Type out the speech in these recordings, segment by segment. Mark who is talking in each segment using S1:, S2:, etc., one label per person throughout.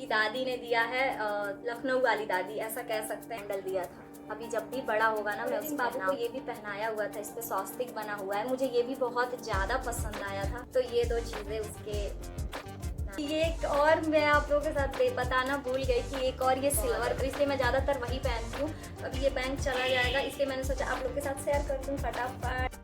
S1: दादी ने दिया है, लखनऊ वाली दादी ऐसा कह सकते हैं, हैंडल दिया था। अभी जब भी बड़ा होगा ना, मैं उस बाबू को ये भी पहनाया हुआ था, इस पे स्वास्तिक बना हुआ है, मुझे ये भी बहुत ज़्यादा पसंद आया था। तो ये दो चीज़ें उसके। ये एक और मैं आप लोगों के साथ बताना भूल गई कि एक और ये सिल्वर, इसलिए मैं ज़्यादातर वही पहनती हूँ। अब ये बैंक चला जाएगा, इसलिए मैंने सोचा आप लोग के साथ शेयर कर दूँ फटाफट।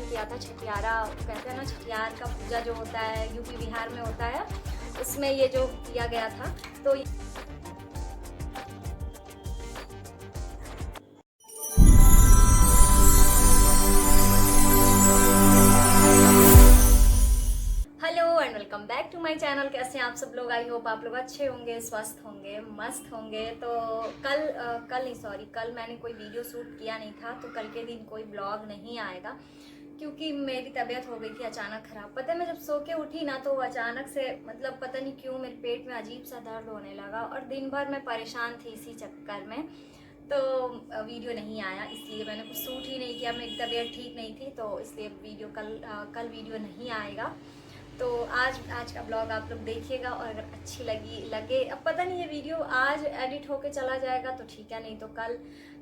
S1: किया था छठियारा, कहते हैं ना छठियार का पूजा जो होता है यूपी बिहार में होता है, उसमें ये जो किया गया था। तो hello and welcome back to my channel. कैसे हैं आप सब लोग? आई होप आप लोग अच्छे होंगे, स्वस्थ होंगे, मस्त होंगे। तो कल मैंने कोई वीडियो शूट किया नहीं था, तो कल के दिन कोई ब्लॉग नहीं आएगा क्योंकि मेरी तबीयत हो गई थी अचानक ख़राब। पता है, मैं जब सो के उठी ना तो अचानक से मतलब पता नहीं क्यों मेरे पेट में अजीब सा दर्द होने लगा और दिन भर मैं परेशान थी इसी चक्कर में। तो वीडियो नहीं आया, इसलिए मैंने कुछ शूट ही नहीं किया। मेरी तबीयत ठीक नहीं थी तो इसलिए वीडियो कल वीडियो नहीं आएगा। तो आज का ब्लॉग आप लोग देखिएगा और अगर अच्छी लगे, अब पता नहीं ये वीडियो आज एडिट होके चला जाएगा तो ठीक है, नहीं तो कल।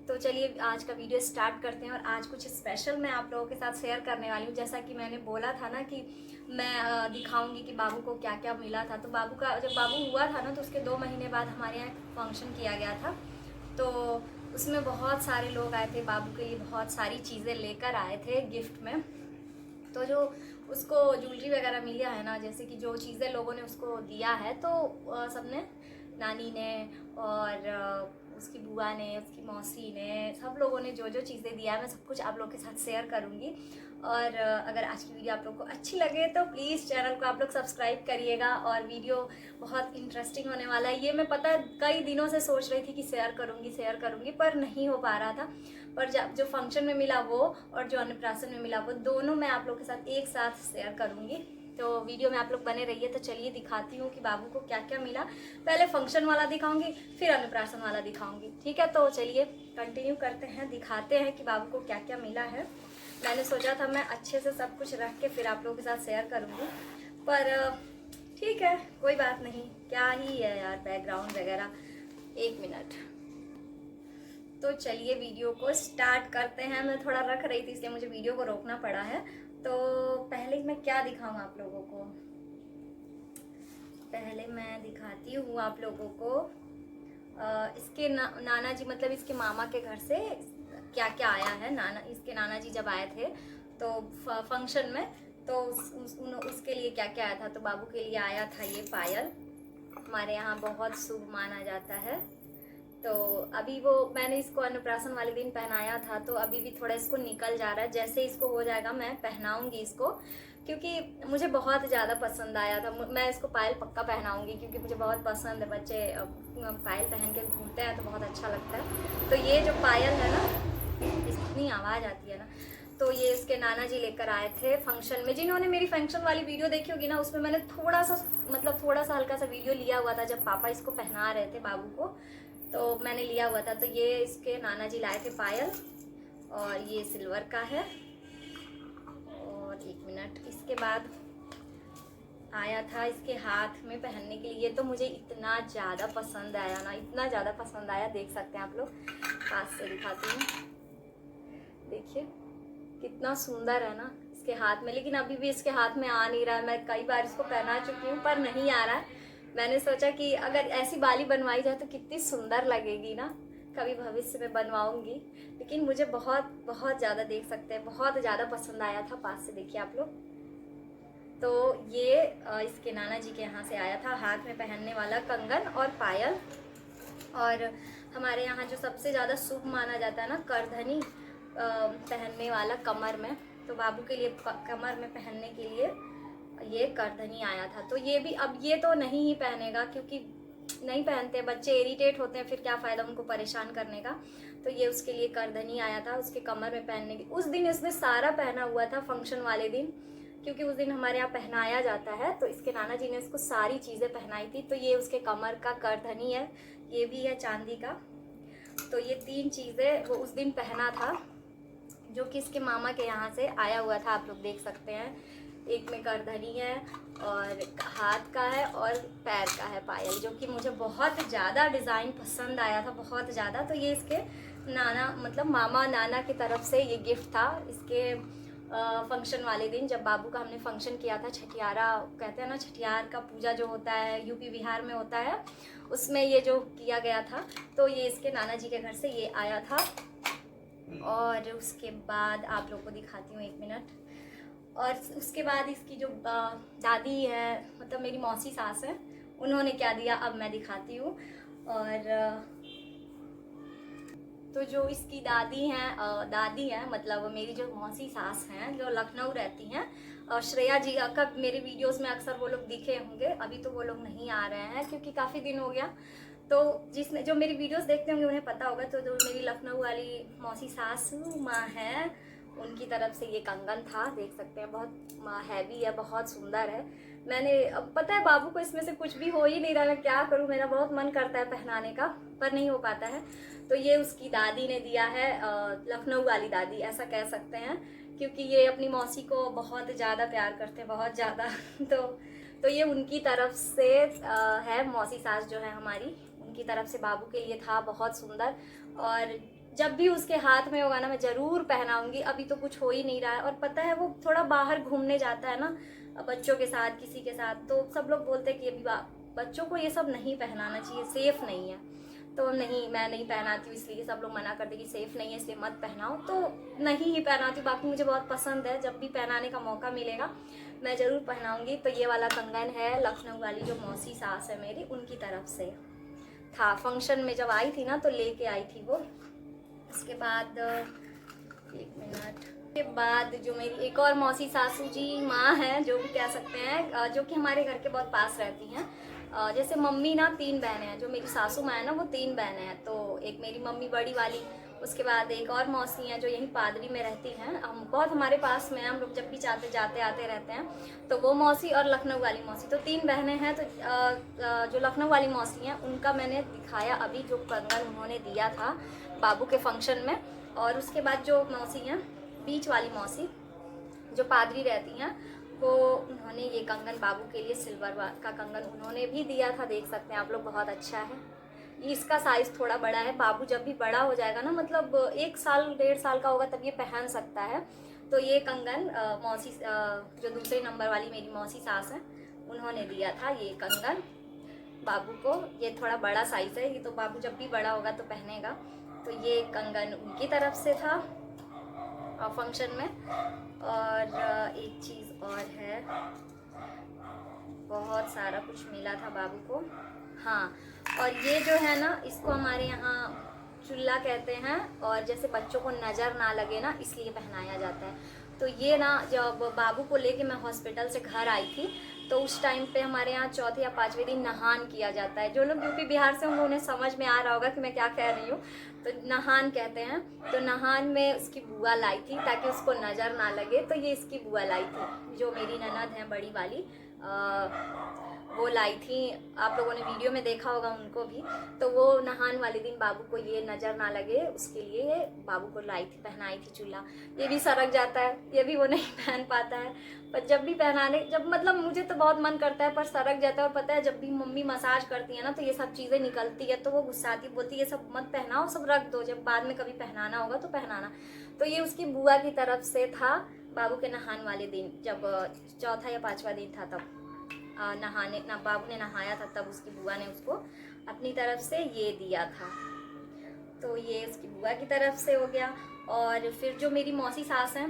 S1: तो चलिए आज का वीडियो स्टार्ट करते हैं। और आज कुछ स्पेशल मैं आप लोगों के साथ शेयर करने वाली हूँ। जैसा कि मैंने बोला था ना कि मैं दिखाऊंगी कि बाबू को क्या क्या मिला था। तो बाबू का जब बाबू हुआ था ना तो उसके 2 महीने बाद हमारे यहाँ फंक्शन किया गया था। तो उसमें बहुत सारे लोग आए थे, बाबू के लिए बहुत सारी चीज़ें लेकर आए थे गिफ्ट में। तो जो उसको ज्वेलरी वगैरह मिला है ना, जैसे कि जो चीज़ें लोगों ने उसको दिया है, तो सबने, नानी ने और उसकी बुआ ने, उसकी मौसी ने, सब लोगों ने जो जो चीज़ें दिया है मैं सब कुछ आप लोग के साथ शेयर करूँगी। और अगर आज की वीडियो आप लोग को अच्छी लगे तो प्लीज़ चैनल को आप लोग सब्सक्राइब करिएगा। और वीडियो बहुत इंटरेस्टिंग होने वाला है। ये मैं पता कई दिनों से सोच रही थी कि शेयर करूँगी पर नहीं हो पा रहा था। पर जब जो फंक्शन में मिला वो और जो अन्नप्राशन में मिला वो, दोनों मैं आप लोग के साथ एक साथ शेयर करूँगी। तो वीडियो में आप लोग बने रहिए। तो चलिए दिखाती हूँ कि बाबू को क्या क्या मिला। पहले फंक्शन वाला दिखाऊंगी, फिर अन्नप्राशन वाला दिखाऊंगी, ठीक है? तो चलिए कंटिन्यू करते हैं, दिखाते हैं कि बाबू को क्या क्या मिला है। मैंने सोचा था मैं अच्छे से सब कुछ रख के फिर आप लोगों के साथ शेयर करूँगी, पर ठीक है, कोई बात नहीं। क्या ही है यार बैकग्राउंड वगैरह। 1 मिनट। तो चलिए वीडियो को स्टार्ट करते हैं। मैं थोड़ा रख रही थी इसलिए मुझे वीडियो को रोकना पड़ा है। तो पहले मैं क्या दिखाऊं आप लोगों को? पहले मैं दिखाती हूँ आप लोगों को इसके नाना जी, मतलब इसके मामा के घर से क्या क्या आया है। इसके नाना जी जब आए थे तो फंक्शन में, तो उसके लिए क्या क्या आया था। तो बाबू के लिए आया था ये पायल, हमारे यहाँ बहुत शुभ माना जाता है। तो अभी वो मैंने इसको अन्नप्राशन वाले दिन पहनाया था, तो अभी भी थोड़ा इसको निकल जा रहा है। जैसे इसको हो जाएगा मैं पहनाऊंगी इसको, क्योंकि मुझे बहुत ज़्यादा पसंद आया था। मैं इसको पायल पक्का पहनाऊंगी क्योंकि मुझे बहुत पसंद है। बच्चे पायल पहन के घूमते हैं तो बहुत अच्छा लगता है। तो ये जो पायल है ना, इतनी आवाज़ आती है ना, तो ये इसके नाना जी लेकर आए थे फंक्शन में। जिन्होंने मेरी फंक्शन वाली वीडियो देखी होगी ना, उसमें मैंने थोड़ा सा हल्का सा वीडियो लिया हुआ था जब पापा इसको पहना रहे थे बाबू को, तो मैंने लिया हुआ था। तो ये इसके नाना जी लाए थे पायल, और ये सिल्वर का है। और 1 मिनट, इसके बाद आया था इसके हाथ में पहनने के लिए। तो मुझे इतना ज़्यादा पसंद आया ना, इतना ज़्यादा पसंद आया, देख सकते हैं आप लोग। पास से दिखाती हूँ, देखिए कितना सुंदर है ना इसके हाथ में। लेकिन अभी भी इसके हाथ में आ नहीं रहा है। मैं कई बार इसको पहना चुकी हूँ पर नहीं आ रहा है। मैंने सोचा कि अगर ऐसी बाली बनवाई जाए तो कितनी सुंदर लगेगी ना, कभी भविष्य में बनवाऊंगी। लेकिन मुझे बहुत बहुत ज़्यादा, देख सकते हैं, बहुत ज़्यादा पसंद आया था। पास से देखिए आप लोग। तो ये इसके नाना जी के यहाँ से आया था, हाथ में पहनने वाला कंगन और पायल। और हमारे यहाँ जो सबसे ज़्यादा शुभ माना जाता है ना, करधनी पहनने वाला कमर में। तो बाबू के लिए कमर में पहनने के लिए ये करधनी आया था। तो ये भी, अब ये तो नहीं ही पहनेगा क्योंकि नहीं पहनते बच्चे, इरिटेट होते हैं, फिर क्या फ़ायदा उनको परेशान करने का। तो ये उसके लिए करधनी आया था, उसके कमर में पहनने की। उस दिन इसने सारा पहना हुआ था फंक्शन वाले दिन, क्योंकि उस दिन हमारे यहाँ पहनाया जाता है। तो इसके नाना जी ने इसको सारी चीज़ें पहनाई थी। तो ये उसके कमर का करधनी है, ये भी है चांदी का। तो ये 3 चीज़ें वो उस दिन पहना था। जो कि इसके मामा के यहाँ से आया हुआ था, आप लोग देख सकते हैं। एक में करधनी है और हाथ का है और पैर का है पायल, जो कि मुझे बहुत ज़्यादा डिज़ाइन पसंद आया था, बहुत ज़्यादा। तो ये इसके नाना मतलब मामा नाना की तरफ से ये गिफ्ट था इसके फंक्शन वाले दिन, जब बाबू का हमने फंक्शन किया था। छठियारा कहते हैं ना, छठियार का पूजा जो होता है यूपी बिहार में होता है, उसमें ये जो किया गया था। तो ये इसके नाना जी के घर से ये आया था। और उसके बाद आप लोग को दिखाती हूँ, 1 मिनट। और उसके बाद इसकी जो दादी है, मतलब मेरी मौसी सास है, उन्होंने क्या दिया अब मैं दिखाती हूँ। और तो जो इसकी दादी हैं मतलब मेरी जो मौसी सास हैं जो लखनऊ रहती हैं, श्रेया जी का मेरे वीडियोस में अक्सर वो लोग दिखे होंगे। अभी तो वो लोग नहीं आ रहे हैं क्योंकि काफ़ी दिन हो गया। तो जिसने जो मेरी वीडियोस देखते होंगे उन्हें पता होगा। तो जो मेरी लखनऊ वाली मौसी सासू माँ है, उनकी तरफ से ये कंगन था, देख सकते हैं। बहुत हैवी है, बहुत सुंदर है। मैंने अब पता है बाबू को इसमें से कुछ भी हो ही नहीं रहा, मैं क्या करूँ, मेरा बहुत मन करता है पहनाने का पर नहीं हो पाता है। तो ये उसकी दादी ने दिया है, लखनऊ वाली दादी ऐसा कह सकते हैं, क्योंकि ये अपनी मौसी को बहुत ज़्यादा प्यार करते हैं, बहुत ज़्यादा। तो ये उनकी तरफ से है, मौसी सास जो है हमारी, उनकी तरफ से बाबू के लिए था, बहुत सुंदर। और जब भी उसके हाथ में होगा ना मैं ज़रूर पहनाऊंगी। अभी तो कुछ हो ही नहीं रहा है। और पता है वो थोड़ा बाहर घूमने जाता है ना बच्चों के साथ, किसी के साथ, तो सब लोग बोलते हैं कि अभी बच्चों को ये सब नहीं पहनाना चाहिए, सेफ़ नहीं है। तो नहीं, मैं नहीं पहनाती हूँ, इसलिए सब लोग मना करते कि सेफ़ नहीं है इसलिए मत पहनाओ, तो नहीं ही पहनाती हूँ। बाकी मुझे बहुत पसंद है, जब भी पहनाने का मौका मिलेगा मैं ज़रूर पहनाऊँगी। तो ये वाला कंगन है लखनऊ वाली जो मौसी सास है मेरी, उनकी तरफ से था। फंक्शन में जब आई थी ना तो लेके आई थी वो। उसके बाद 1 मिनट के बाद जो मेरी एक और मौसी सासू जी माँ हैं, जो भी कह सकते हैं, जो कि हमारे घर के बहुत पास रहती हैं। जैसे मम्मी ना 3 बहनें हैं, जो मेरी सासू माँ है ना वो 3 बहनें हैं। तो एक मेरी मम्मी बड़ी वाली, उसके बाद एक और मौसी हैं जो यहीं पादरी में रहती हैं, हम बहुत हमारे पास में, हम लोग जब भी जाते आते रहते हैं। तो वो मौसी और लखनऊ वाली मौसी, तो 3 बहनें हैं। तो जो लखनऊ वाली मौसी हैं उनका मैंने दिखाया अभी, जो कंगन उन्होंने दिया था बाबू के फंक्शन में। और उसके बाद जो मौसी हैं, बीच वाली मौसी जो पादरी रहती हैं, वो उन्होंने ये कंगन बाबू के लिए सिल्वर का कंगन उन्होंने भी दिया था, देख सकते हैं आप लोग, बहुत अच्छा है। इसका साइज़ थोड़ा बड़ा है। बाबू जब भी बड़ा हो जाएगा ना, मतलब 1 साल 1.5 साल का होगा, तब ये पहन सकता है। तो ये कंगन मौसी जो दूसरे नंबर वाली मेरी मौसी सास हैं, उन्होंने दिया था ये कंगन बाबू को। ये थोड़ा बड़ा साइज़ है, ये तो बाबू जब भी बड़ा होगा तो पहनेगा। तो ये कंगन उनकी तरफ से था फंक्शन में। और एक चीज़ और है, बहुत सारा कुछ मिला था बाबू को। हाँ, और ये जो है ना, इसको हमारे यहाँ चुल्ला कहते हैं, और जैसे बच्चों को नज़र ना लगे ना, इसलिए पहनाया जाता है। तो ये ना, जब बाबू को लेके मैं हॉस्पिटल से घर आई थी, तो उस टाइम पे हमारे यहाँ चौथे या 5वें दिन नहान किया जाता है। जो लोग यूपी बिहार से होंगे उन्हें समझ में आ रहा होगा कि मैं क्या कह रही हूँ। तो नहान कहते हैं। तो नहान में उसकी बुआ लाई थी ताकि उसको नज़र ना लगे, तो ये इसकी बुआ लाई थी, जो मेरी ननद है बड़ी वाली, वो लाई थी। आप लोगों ने वीडियो में देखा होगा उनको भी। तो वो नहान वाले दिन बाबू को ये नज़र ना लगे उसके लिए बाबू को लाई थी, पहनाई थी चूल्हा। ये भी सरक जाता है, ये भी वो नहीं पहन पाता है। पर जब भी पहनाने, जब मतलब मुझे तो बहुत मन करता है पर सरक जाता है। और पता है जब भी मम्मी मसाज करती है ना, तो ये सब चीज़ें निकलती है, तो वो गुस्साती, बोलती है ये सब मत पहनाओ, सब रख दो, जब बाद में कभी पहनाना होगा तो पहनाना। तो ये उसकी बुआ की तरफ से था बाबू के नहान वाले दिन, जब चौथा या 5वां दिन था, तब बाबू ने नहाया था, तब उसकी बुआ ने उसको अपनी तरफ से ये दिया था। तो ये उसकी बुआ की तरफ से हो गया। और फिर जो मेरी मौसी सास हैं,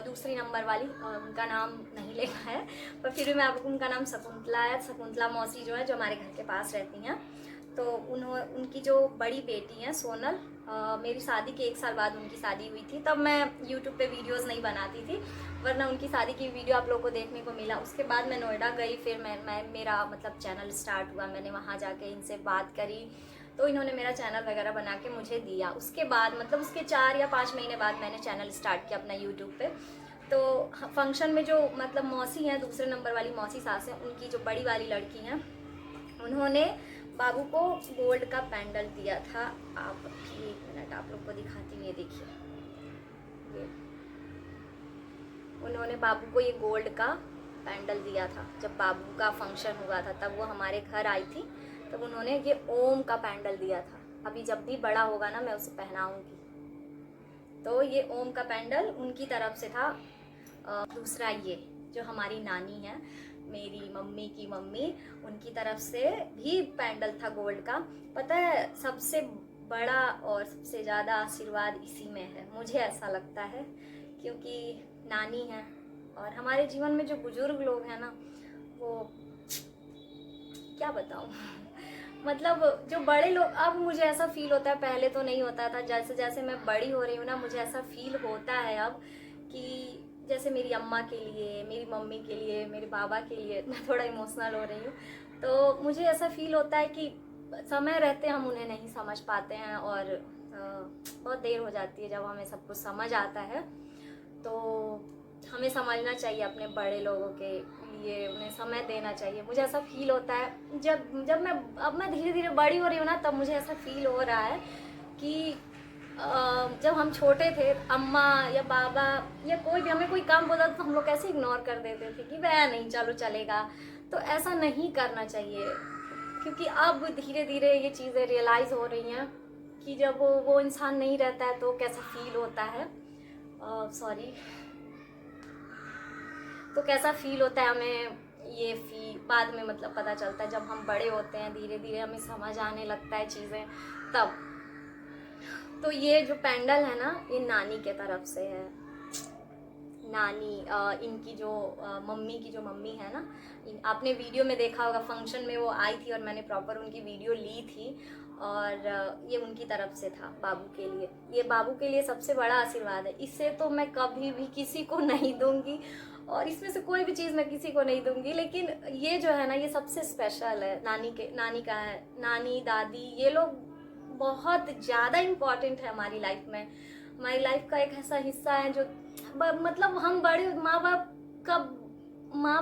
S1: दूसरी नंबर वाली, उनका नाम नहीं लेना है, पर फिर भी मैं आपको, उनका नाम शकुंतला है। शकुंतला मौसी जो है, जो हमारे घर के पास रहती हैं, तो उनकी जो बड़ी बेटी हैं सोनल, मेरी शादी के 1 साल बाद उनकी शादी हुई थी। तब मैं यूट्यूब पे वीडियोस नहीं बनाती थी, वरना उनकी शादी की वीडियो आप लोगों को देखने को मिला। उसके बाद मैं नोएडा गई, फिर मेरा मतलब चैनल स्टार्ट हुआ, मैंने वहाँ जाके इनसे बात करी, तो इन्होंने मेरा चैनल वगैरह बना के मुझे दिया। उसके बाद मतलब उसके 4 या 5 महीने बाद मैंने चैनल स्टार्ट किया अपना यूट्यूब पे। तो फंक्शन में जो मतलब मौसी हैं, दूसरे नंबर वाली मौसी सास हैं, उनकी जो बड़ी वाली लड़की हैं, उन्होंने बाबू को गोल्ड का पेंडल दिया था। आप 1 मिनट आप लोग को दिखाती हूँ, ये देखिए, ये उन्होंने बाबू को ये गोल्ड का पैंडल दिया था। जब बाबू का फंक्शन हुआ था तब वो हमारे घर आई थी, तब उन्होंने ये ओम का पैंडल दिया था। अभी जब भी बड़ा होगा ना मैं उसे पहनाऊंगी। तो ये ओम का पैंडल उनकी तरफ से था। दूसरा ये जो हमारी नानी है, मेरी मम्मी की मम्मी, उनकी तरफ से भी पैंडल था गोल्ड का। पता है सबसे बड़ा और सबसे ज़्यादा आशीर्वाद इसी में है, मुझे ऐसा लगता है, क्योंकि नानी है और हमारे जीवन में जो बुजुर्ग लोग हैं ना, वो क्या बताऊँ मतलब जो बड़े लोग, अब मुझे ऐसा फील होता है, पहले तो नहीं होता था, जैसे जैसे मैं बड़ी हो रही हूँ ना मुझे ऐसा फील होता है अब कि जैसे मेरी अम्मा के लिए, मेरी मम्मी के लिए, मेरे बाबा के लिए, मैं थोड़ा इमोशनल हो रही हूँ, तो मुझे ऐसा फील होता है कि समय रहते हम उन्हें नहीं समझ पाते हैं और बहुत देर हो जाती है जब हमें सब कुछ समझ आता है। तो हमें समझना चाहिए अपने बड़े लोगों के लिए, उन्हें समय देना चाहिए। मुझे ऐसा फील होता है जब जब मैं धीरे धीरे बड़ी हो रही हूँ ना, तब मुझे ऐसा फील हो रहा है कि जब हम छोटे थे, अम्मा या बाबा या कोई भी हमें कोई काम बोलता तो हम लोग कैसे इग्नोर कर देते थे कि वह नहीं, चलो चलेगा। तो ऐसा नहीं करना चाहिए, क्योंकि अब धीरे धीरे ये चीज़ें रियलाइज़ हो रही हैं कि जब वो इंसान नहीं रहता है तो कैसा फील होता है। सॉरी, तो कैसा फील होता है हमें, ये फील बाद में मतलब पता चलता है जब हम बड़े होते हैं, धीरे धीरे हमें समझ आने लगता है चीज़ें तब। तो ये जो पैंडल है ना, ये नानी के तरफ से है। नानी इनकी जो मम्मी की जो मम्मी है ना, आपने वीडियो में देखा होगा, फंक्शन में वो आई थी और मैंने प्रॉपर उनकी वीडियो ली थी, और ये उनकी तरफ से था बाबू के लिए। ये बाबू के लिए सबसे बड़ा आशीर्वाद है, इससे तो मैं कभी भी किसी को नहीं दूंगी, और इसमें से कोई भी चीज़ मैं किसी को नहीं दूंगी, लेकिन ये जो है ना, ये सबसे स्पेशल है। नानी का है, नानी दादी, ये लोग बहुत ज़्यादा इम्पॉर्टेंट है हमारी लाइफ में। हमारी लाइफ का एक ऐसा हिस्सा है जो मतलब हम बड़े माँ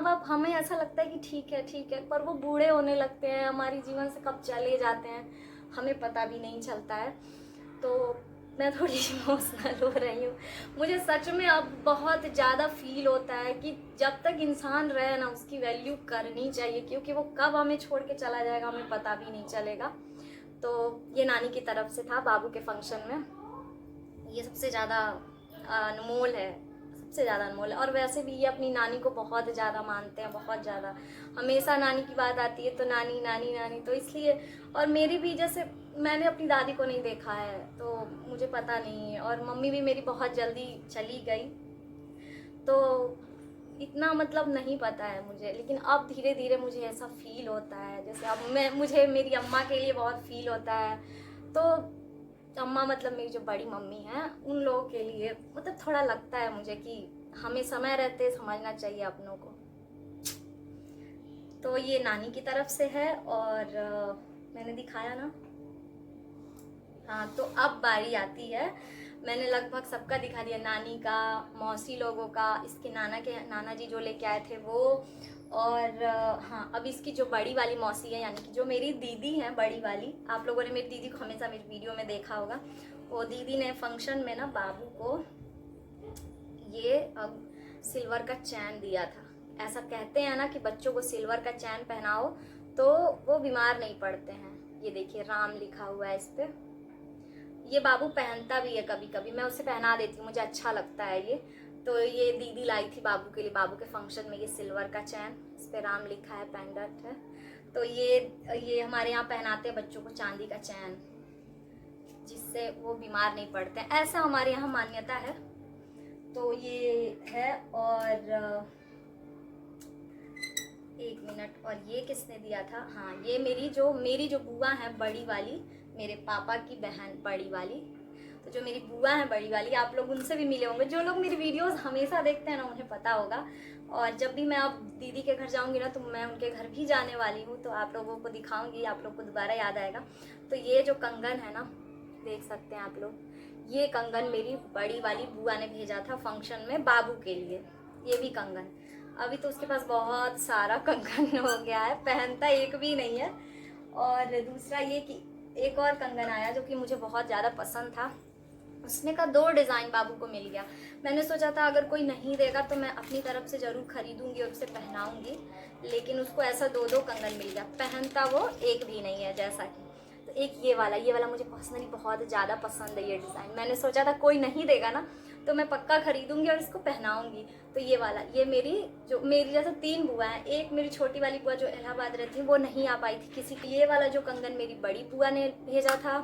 S1: बाप हमें ऐसा लगता है कि ठीक है, पर वो बूढ़े होने लगते हैं, हमारी जीवन से कब चले जाते हैं हमें पता भी नहीं चलता है। तो मैं थोड़ी इमोशनल हो रही हूँ, मुझे सच में अब बहुत ज़्यादा फील होता है कि जब तक इंसान रहे ना उसकी वैल्यू करनी चाहिए, क्योंकि वो कब हमें छोड़ के चला जाएगा हमें पता भी नहीं चलेगा। तो ये नानी की तरफ से था बाबू के फंक्शन में। ये सबसे ज़्यादा अनमोल है, सबसे ज़्यादा अनमोल है। और वैसे भी ये अपनी नानी को बहुत ज़्यादा मानते हैं, बहुत ज़्यादा। हमेशा नानी की बात आती है तो नानी नानी नानी, तो इसलिए। और मेरी भी, जैसे मैंने अपनी दादी को नहीं देखा है तो मुझे पता नहीं है, और मम्मी भी मेरी बहुत जल्दी चली गई, तो इतना मतलब नहीं पता है मुझे। लेकिन अब धीरे धीरे मुझे ऐसा फील होता है, जैसे अब मुझे मेरी अम्मा के लिए बहुत फील होता है। तो अम्मा मतलब मेरी जो बड़ी मम्मी है, उन लोगों के लिए मतलब थोड़ा लगता है मुझे कि हमें समय रहते समझना चाहिए अपनों को। तो ये नानी की तरफ से है, और मैंने दिखाया ना। हाँ, तो अब बारी आती है, मैंने लगभग सबका दिखा दिया, नानी का, मौसी लोगों का, इसके नाना जी जो लेके आए थे वो, और हाँ, अब इसकी जो बड़ी वाली मौसी है, यानी कि जो मेरी दीदी है बड़ी वाली, आप लोगों ने मेरी दीदी को हमेशा मेरी वीडियो में देखा होगा, वो दीदी ने फंक्शन में ना बाबू को ये अब सिल्वर का चैन दिया था। ऐसा कहते हैं ना कि बच्चों को सिल्वर का चैन पहनाओ तो वो बीमार नहीं पड़ते हैं। ये देखिए राम लिखा हुआ है इस पर। ये बाबू पहनता भी है कभी कभी, मैं उसे पहना देती हूँ, मुझे अच्छा लगता है ये। तो ये दीदी लाई थी बाबू के लिए, बाबू के फंक्शन में, ये सिल्वर का चैन, इस पे राम लिखा है, पेंडेंट है। तो ये हमारे यहाँ पहनाते हैं बच्चों को चांदी का चैन, जिससे वो बीमार नहीं पड़ते हैं, ऐसा हमारे यहाँ मान्यता है। तो ये है, और एक मिनट, और ये किसने दिया था? हाँ, ये मेरी जो बुआ है बड़ी वाली, मेरे पापा की बहन बड़ी वाली। तो जो मेरी बुआ है बड़ी वाली, आप लोग उनसे भी मिले होंगे, जो लोग मेरी वीडियोस हमेशा देखते हैं ना उन्हें पता होगा। और जब भी मैं अब दीदी के घर जाऊंगी ना तो मैं उनके घर भी जाने वाली हूँ, तो आप लोगों को दिखाऊंगी, आप लोग को दोबारा याद आएगा। तो ये जो कंगन है ना, देख सकते हैं आप लोग, ये कंगन मेरी बड़ी वाली बुआ ने भेजा था फंक्शन में बाबू के लिए। ये भी कंगन, अभी तो उसके पास बहुत सारा कंगन हो गया है, पहनता एक भी नहीं है। और दूसरा ये कि एक और कंगन आया जो कि मुझे बहुत ज़्यादा पसंद था, उसने कहा 2 डिज़ाइन बाबू को मिल गया। मैंने सोचा था अगर कोई नहीं देगा तो मैं अपनी तरफ से ज़रूर खरीदूंगी और उसे पहनाऊंगी, लेकिन उसको ऐसा 2-2 कंगन मिल गया। पहनता वो एक भी नहीं है जैसा कि। तो एक ये वाला मुझे पर्सनली बहुत ज़्यादा पसंद है ये डिज़ाइन। मैंने सोचा था कोई नहीं देगा ना तो मैं पक्का खरीदूंगी और इसको पहनाऊंगी। तो ये वाला, ये मेरी जैसे 3 बुआ हैं। एक मेरी छोटी वाली बुआ जो इलाहाबाद रहती है वो नहीं आ पाई थी किसी, ये वाला जो कंगन मेरी बड़ी बुआ ने भेजा था,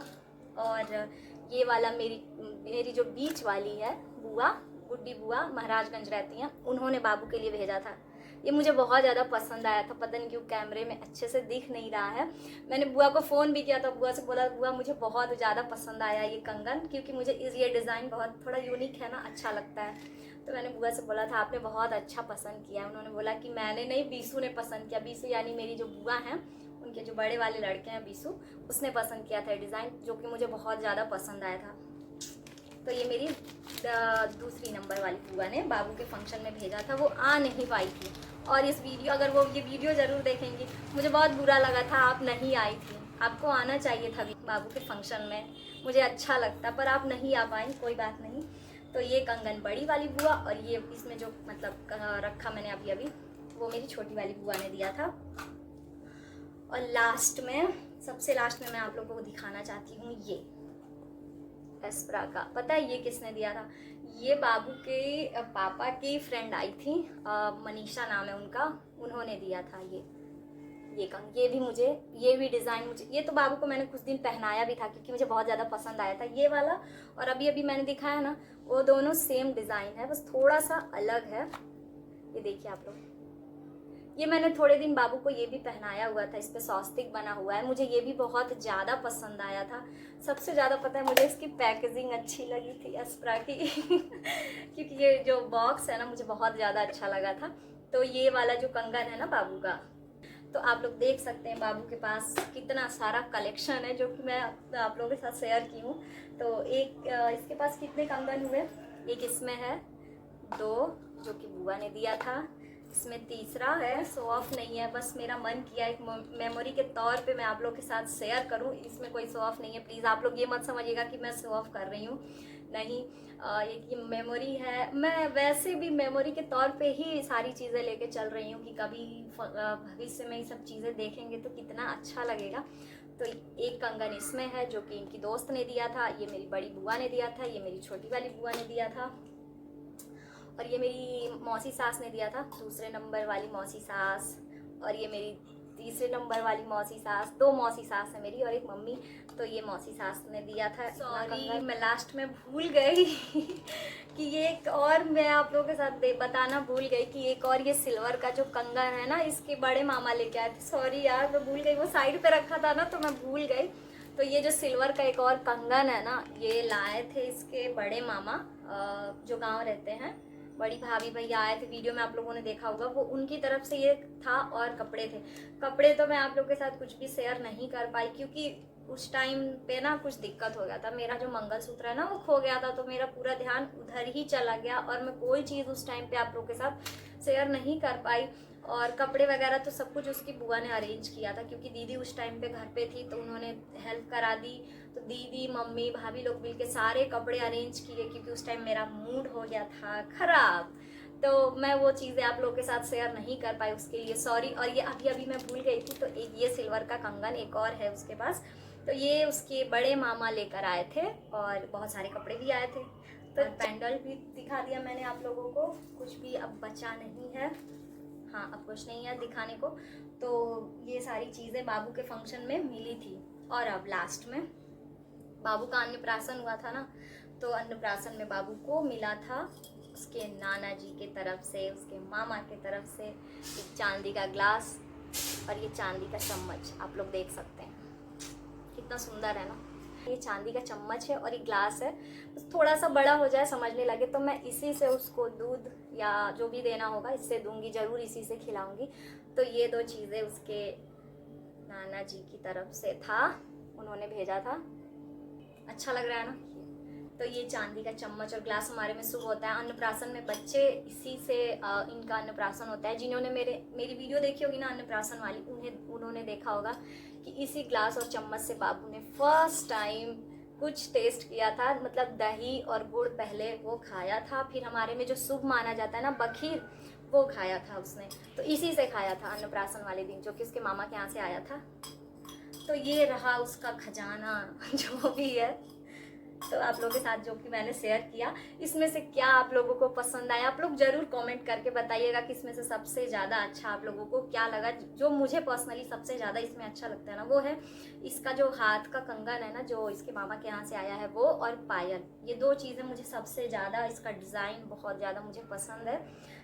S1: और ये वाला मेरी जो बीच वाली है बुआ, गुड्डी बुआ महाराजगंज रहती हैं, उन्होंने बाबू के लिए भेजा था। ये मुझे बहुत ज़्यादा पसंद आया था, पता नहीं क्यों कैमरे में अच्छे से दिख नहीं रहा है। मैंने बुआ को फ़ोन भी किया था, बुआ से बोला बुआ मुझे बहुत ज़्यादा पसंद आया ये कंगन, क्योंकि मुझे ये डिज़ाइन बहुत थोड़ा यूनिक है ना, अच्छा लगता है। तो मैंने बुआ से बोला था आपने बहुत अच्छा पसंद किया। उन्होंने बोला कि मैंने नहीं, बीसू ने पसंद किया। बीसू यानी मेरी जो बुआ हैं, उनके जो बड़े वाले लड़के हैं बीसू, उसने पसंद किया था डिज़ाइन, जो कि मुझे बहुत ज़्यादा पसंद आया था। तो ये मेरी दूसरी नंबर वाली बुआ ने बाबू के फंक्शन में भेजा था, वो आ नहीं पाई थी। और इस वीडियो, अगर वो ये वीडियो ज़रूर देखेंगी, मुझे बहुत बुरा लगा था आप नहीं आई थी, आपको आना चाहिए था बाबू के फंक्शन में, मुझे अच्छा लगता, पर आप नहीं आ पाई, कोई बात नहीं। तो ये कंगन बड़ी वाली बुआ, और ये इसमें जो मतलब रखा मैंने अभी वो मेरी छोटी वाली बुआ ने दिया था। और लास्ट में, सबसे लास्ट में मैं आप लोगों को दिखाना चाहती हूँ ये एस्प्रा का। पता है ये किसने दिया था? ये बाबू के पापा की फ्रेंड आई थी, मनीषा नाम है उनका, उन्होंने दिया था ये कंग। ये भी डिज़ाइन मुझे, ये तो बाबू को मैंने कुछ दिन पहनाया भी था क्योंकि मुझे बहुत ज़्यादा पसंद आया था ये वाला। और अभी मैंने दिखाया ना, वो दोनों सेम डिज़ाइन है, बस थोड़ा सा अलग है। ये देखिए आप लोग, ये मैंने थोड़े दिन बाबू को ये भी पहनाया हुआ था, इस पर स्वस्तिक बना हुआ है, मुझे ये भी बहुत ज़्यादा पसंद आया था। सबसे ज़्यादा पता है मुझे इसकी पैकेजिंग अच्छी लगी थी एस्प्रा की क्योंकि ये जो बॉक्स है ना मुझे बहुत ज़्यादा अच्छा लगा था। तो ये वाला जो कंगन है ना बाबू का, तो आप लोग देख सकते हैं बाबू के पास कितना सारा कलेक्शन है, जो कि मैं आप लोगों के साथ शेयर की हूँ। तो एक इसके पास कितने कंगन हुए, एक इसमें है, 2 जो कि बुआ ने दिया था, इसमें तीसरा है, शो ऑफ नहीं है, बस मेरा मन किया एक मेमोरी के तौर पे मैं आप लोग के साथ शेयर करूं। इसमें कोई शो ऑफ नहीं है, प्लीज़ आप लोग ये मत समझिएगा कि मैं शो ऑफ कर रही हूँ, नहीं। एक ये मेमोरी है, मैं वैसे भी मेमोरी के तौर पे ही सारी चीज़ें लेके चल रही हूँ कि कभी भविष्य में ये सब चीज़ें देखेंगे तो कितना अच्छा लगेगा। तो एक कंगन इसमें है जो कि इनकी दोस्त ने दिया था, ये मेरी बड़ी बुआ ने दिया था, ये मेरी छोटी वाली बुआ ने दिया था, और ये मेरी मौसी सास ने दिया था, दूसरे नंबर वाली मौसी सास, और ये मेरी तीसरे नंबर वाली मौसी सास। 2 मौसी सास है मेरी और एक मम्मी, तो ये मौसी सास ने दिया था। सॉरी मैं लास्ट में भूल गई कि ये एक और मैं आप लोगों के साथ बताना भूल गई कि एक और ये सिल्वर का जो कंगन है ना, इसके बड़े मामा लेके आए थे। सॉरी यार मैं भूल गई, वो साइड पे रखा था ना तो मैं भूल गई। तो ये जो सिल्वर का एक और कंगन है ना, ये लाए थे इसके बड़े मामा, जो गाँव रहते हैं, बड़ी भाभी भैया आए थे, वीडियो में आप लोगों ने देखा होगा, वो उनकी तरफ से ये था। और कपड़े थे, कपड़े तो मैं आप लोग के साथ कुछ भी शेयर नहीं कर पाई क्योंकि उस टाइम पे ना कुछ दिक्कत हो गया था, मेरा जो मंगलसूत्र है ना वो खो गया था, तो मेरा पूरा ध्यान उधर ही चला गया और मैं कोई चीज़ उस टाइम पे आप लोग के साथ शेयर नहीं कर पाई। और कपड़े वगैरह तो सब कुछ उसकी बुआ ने अरेंज किया था क्योंकि दीदी उस टाइम पे घर पे थी, तो उन्होंने हेल्प करा दी। तो दीदी मम्मी भाभी लोग मिल के सारे कपड़े अरेंज किए क्योंकि उस टाइम मेरा मूड हो गया था ख़राब, तो मैं वो चीज़ें आप लोगों के साथ शेयर नहीं कर पाई, उसके लिए सॉरी। और ये अभी मैं भूल गई थी, तो एक ये सिल्वर का कंगन एक और है उसके पास, तो ये उसके बड़े मामा लेकर आए थे और बहुत सारे कपड़े भी आए थे। तो पैंडल भी दिखा दिया मैंने आप लोगों को, कुछ भी अब बचा नहीं है, हाँ अब कुछ नहीं है दिखाने को। तो ये सारी चीज़ें बाबू के फंक्शन में मिली थी। और अब लास्ट में बाबू का अन्नप्राशन हुआ था ना, तो अन्नप्राशन में बाबू को मिला था उसके नाना जी के तरफ से, उसके मामा के तरफ से एक चांदी का ग्लास और ये चांदी का चम्मच, आप लोग देख सकते हैं कितना सुंदर है ना। ये चांदी का चम्मच है और ये ग्लास है, बस थोड़ा सा बड़ा हो जाए समझने लगे तो मैं इसी से उसको दूध या जो भी देना होगा इससे दूंगी, ज़रूर इसी से खिलाऊंगी। तो ये 2 चीज़ें उसके नाना जी की तरफ से था, उन्होंने भेजा था। अच्छा लग रहा है ना। तो ये चांदी का चम्मच और ग्लास हमारे में शुभ होता है। अन्नप्राशन में बच्चे इसी से इनका अन्नप्राशन होता है। जिन्होंने मेरी वीडियो देखी होगी ना अन्नप्राशन वाली, उन्होंने देखा होगा कि इसी ग्लास और चम्मच से बाबू ने फर्स्ट टाइम कुछ टेस्ट किया था, मतलब दही और गुड़ पहले वो खाया था, फिर हमारे में जो शुभ माना जाता है ना बखीर, वो खाया था उसने। तो इसी से खाया था अन्नप्राशन वाले दिन, जो कि उसके मामा के यहाँ से आया था। तो ये रहा उसका खजाना जो भी है। तो आप लोगों के साथ जो कि मैंने शेयर किया, इसमें से क्या आप लोगों को पसंद आया, आप लोग जरूर कमेंट करके बताइएगा कि इसमें से सबसे ज़्यादा अच्छा आप लोगों को क्या लगा। जो मुझे पर्सनली सबसे ज़्यादा इसमें अच्छा लगता है ना, वो है इसका जो हाथ का कंगन है ना, जो इसके मामा के यहाँ से आया है वो, और पायल। ये दो चीज़ें मुझे सबसे ज़्यादा, इसका डिज़ाइन बहुत ज़्यादा मुझे पसंद है।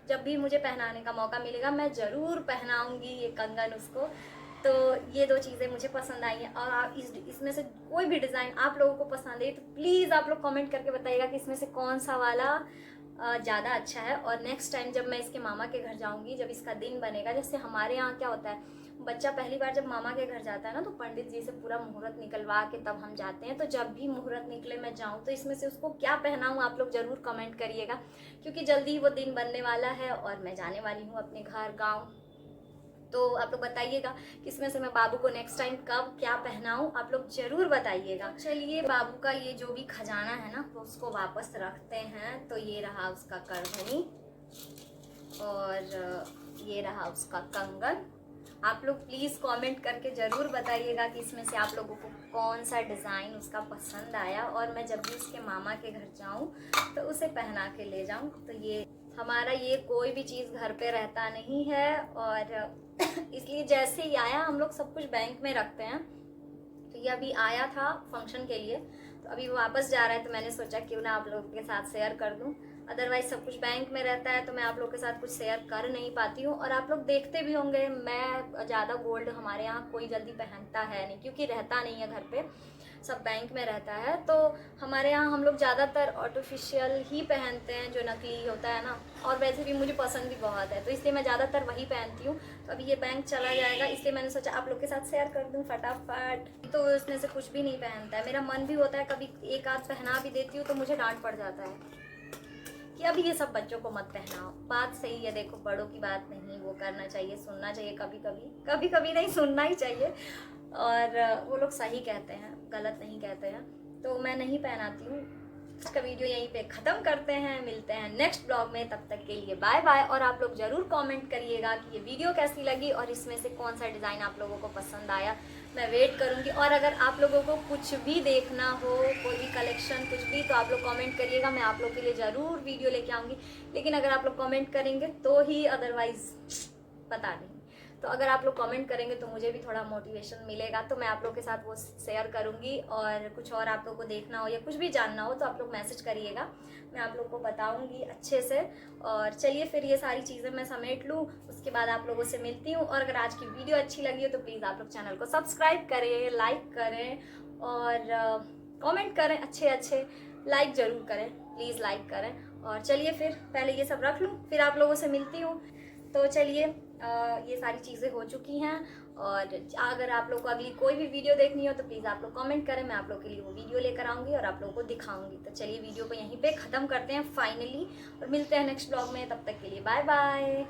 S1: जब भी मुझे पहनाने का मौका मिलेगा मैं ज़रूर पहनाऊँगी ये कंगन उसको। तो ये दो चीज़ें मुझे पसंद आई हैं। और आप इसमें से कोई भी डिज़ाइन आप लोगों को पसंद है तो प्लीज़ आप लोग कमेंट करके बताइएगा कि इसमें से कौन सा वाला ज़्यादा अच्छा है। और नेक्स्ट टाइम जब मैं इसके मामा के घर जाऊंगी, जब इसका दिन बनेगा, जैसे हमारे यहाँ क्या होता है, बच्चा पहली बार जब मामा के घर जाता है ना, तो पंडित जी से पूरा मुहूर्त निकलवा के तब हम जाते हैं। तो जब भी मुहूर्त निकले मैं जाऊँ, तो इसमें से उसको क्या पहनाऊँ आप लोग ज़रूर कमेंट करिएगा, क्योंकि जल्दी ही वो दिन बनने वाला है और मैं जाने वाली हूँ अपने घर गाँव। तो आप लोग बताइएगा कि इसमें से मैं बाबू को नेक्स्ट टाइम कब क्या पहनाऊं, आप लोग जरूर बताइएगा। चलिए बाबू का ये जो भी खजाना है ना, तो उसको वापस रखते हैं। तो ये रहा उसका करधनी और ये रहा उसका कंगन। आप लोग प्लीज़ कमेंट करके ज़रूर बताइएगा कि इसमें से आप लोगों को कौन सा डिज़ाइन उसका पसंद आया, और मैं जब भी उसके मामा के घर जाऊं तो उसे पहना के ले जाऊं। तो ये हमारा ये कोई भी चीज़ घर पे रहता नहीं है, और इसलिए जैसे ही आया हम लोग सब कुछ बैंक में रखते हैं। तो ये अभी आया था फंक्शन के लिए, तो अभी वो वापस जा रहा है, तो मैंने सोचा क्यों ना आप लोगों के साथ शेयर कर दूं। अदरवाइज सब कुछ बैंक में रहता है तो मैं आप लोग के साथ कुछ शेयर कर नहीं पाती हूँ। और आप लोग देखते भी होंगे, मैं ज़्यादा गोल्ड हमारे यहाँ कोई जल्दी पहनता है नहीं, क्योंकि रहता नहीं है घर पे, सब बैंक में रहता है। तो हमारे यहाँ हम लोग ज़्यादातर आर्टिफिशियल ही पहनते हैं, जो नकली होता है ना। और वैसे भी मुझे पसंद भी बहुत है, तो इसलिए मैं ज़्यादातर वही पहनती हूँ। तो अभी ये बैंक चला जाएगा, इसलिए मैंने सोचा आप लोग के साथ शेयर कर दूँ फटाफट। तो उसमें से कुछ भी नहीं पहनता है, मेरा मन भी होता है कभी एक आध पहना भी देती हूँ, तो मुझे डांट पड़ जाता है कि अभी ये सब बच्चों को मत पहनाओ। बात सही है, देखो बड़ों की बात नहीं, वो करना चाहिए, सुनना चाहिए, कभी कभी नहीं, सुनना ही चाहिए। और वो लोग सही कहते हैं, गलत नहीं कहते हैं। तो मैं नहीं पहनाती हूँ। आज का वीडियो यहीं पे ख़त्म करते हैं, मिलते हैं नेक्स्ट ब्लॉग में, तब तक के लिए बाय बाय। और आप लोग ज़रूर कमेंट करिएगा कि ये वीडियो कैसी लगी और इसमें से कौन सा डिज़ाइन आप लोगों को पसंद आया। मैं वेट करूँगी। और अगर आप लोगों को कुछ भी देखना हो, कोई भी कलेक्शन कुछ भी, तो आप लोग कमेंट करिएगा, मैं आप लोग के लिए ज़रूर वीडियो लेके आऊँगी। लेकिन अगर आप लोग कमेंट करेंगे तो ही, अदरवाइज़ पता नहीं। तो अगर आप लोग कमेंट करेंगे तो मुझे भी थोड़ा मोटिवेशन मिलेगा, तो मैं आप लोग के साथ वो शेयर करूँगी। और कुछ और आप लोग को देखना हो या कुछ भी जानना हो तो आप लोग मैसेज करिएगा, मैं आप लोग को बताऊँगी अच्छे से। और चलिए फिर ये सारी चीज़ें मैं समेट लूँ, उसके बाद आप लोगों से मिलती हूँ। और अगर आज की वीडियो अच्छी लगी हो तो प्लीज़ आप लोग चैनल को सब्सक्राइब करें, लाइक करें और कमेंट करें, अच्छे लाइक ज़रूर करें, प्लीज़ लाइक करें। और चलिए फिर पहले ये सब रख लूँ, फिर आप लोगों से मिलती हूँ। तो चलिए ये सारी चीज़ें हो चुकी हैं। और अगर आप लोग को अगली कोई भी वीडियो देखनी हो तो प्लीज़ आप लोग कमेंट करें, मैं आप लोग के लिए वो वीडियो लेकर आऊँगी और आप लोगों को दिखाऊंगी। तो चलिए वीडियो को यहीं पे ख़त्म करते हैं फाइनली, और मिलते हैं नेक्स्ट ब्लॉग में, तब तक के लिए बाय बाय।